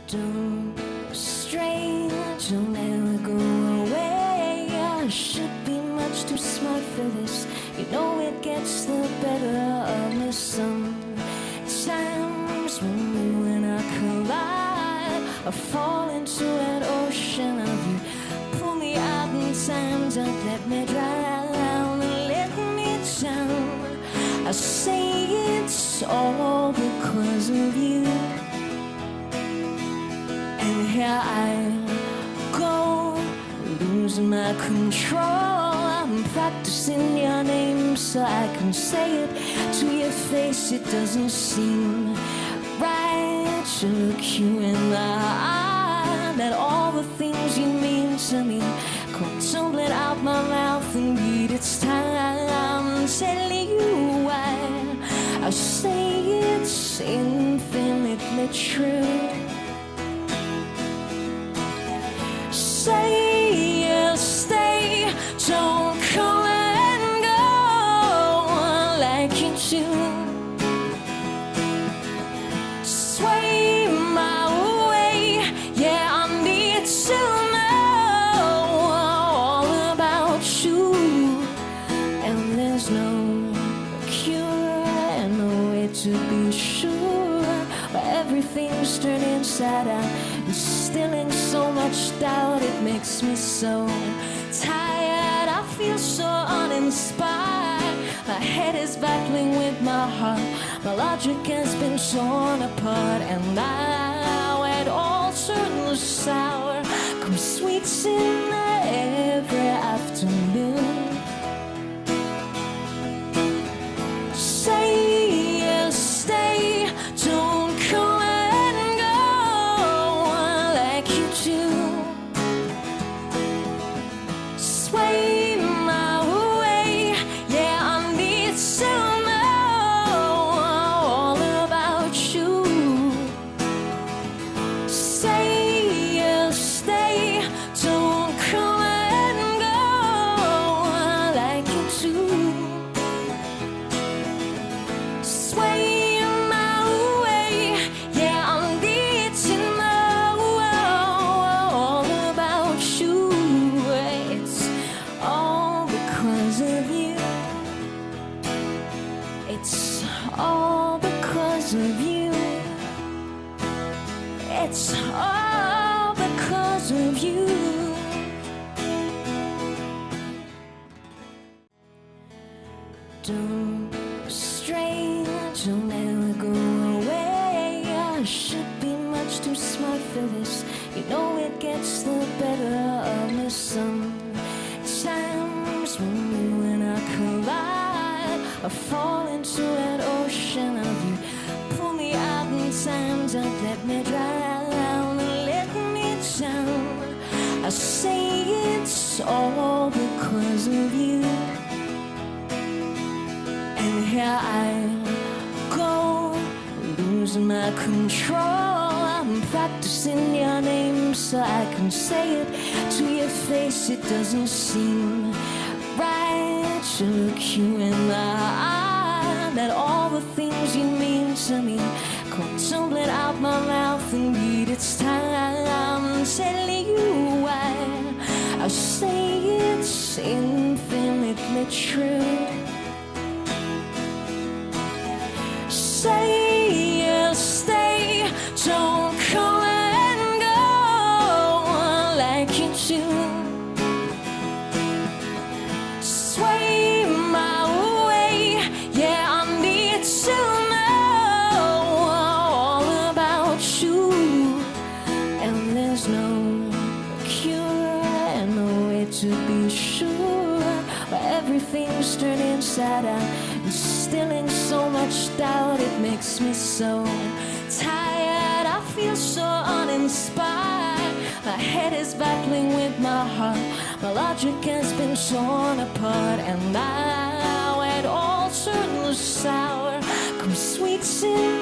Don't stray, don't ever go away. I should be much too smart for this. You know it gets the better of me sometimes when you and I collide. I fall into an ocean of you. Pull me out in time, don't let me drown and let me down. I say it's all because of you. And here I go, losing my control. I'm practicing your name so I can say it to your face. It doesn't seem right to look you in the eye. That all the things you mean to me come tumbling out my mouth. Indeed, it's time telling you why I say it's infinitely true. Say you'll stay, don't come and go like you do. Sway my way, yeah, I need to know all about you. And there's no cure and no way to be sure, but everything's turned inside out, instilling so much doubt. It makes me so tired, I feel so uninspired. My head is battling with my heart, my logic has been torn apart. And now it all turns sour, come sweets in every afternoon. Say you'll stay, don't come and go like you do. Sway my way, yeah, I need to know all about you. Say you'll stay, don't come and go like you do. Sway my way, yeah, I need to know all about you. It's all because of you. It's all because of you. It's all because of you. Don't stray, don't ever go away. I should be much too smart for this. You know it gets the better of me sometimes when you and I collide. I fall into an ocean of you. Pull me out in time, don't let me drown and let me down. I say it's all because of you. And here I go, losing my control. I'm practicing your name so I can say it to your face. It doesn't seem right to look you in the eye. That all the things you mean to me come tumbling out my mouth. Indeed, it's time telling you why I say it's infinitely true. Say you'll stay, don't come and go like you do. Sway my way, yeah, I need to know all about you. And there's no cure and no way to be sure, but everything's turned inside out, instilling so much doubt. It makes me so tired, I feel so uninspired. My head is battling with my heart, my logic has been torn apart. And now it all turns sour, come sweets in